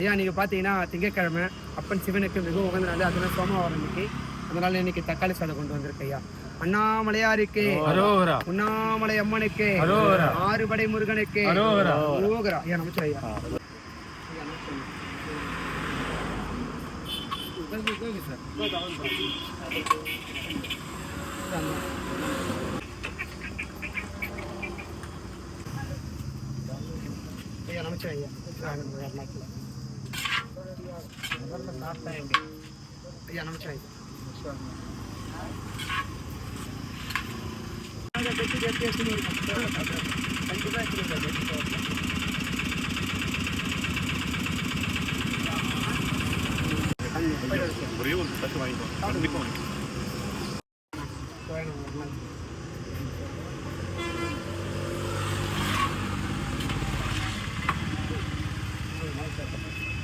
ஐயா நீங்கள் பார்த்தீங்கன்னா திங்கட்கிழமை அப்பன் சிவனுக்கு மிகவும் உகந்த நாள், அதெல்லாம் சோமவாரம் இன்னைக்கு. அதனால இன்னைக்கு தக்காளி சாதம் கொண்டு வந்திருக்கு ஐயா. அண்ணாமலையாருக்கு, உண்ணாமலை அம்மனுக்கு, ஆறுபடை முருகனுக்கு ஐயா. நமச்சு ஐயா. ஐயா நமச்சு ஐயா. ஐயா நமச்சு ஐயா. ஒரே ஒரு தட்டு வாங்கிக்கோ.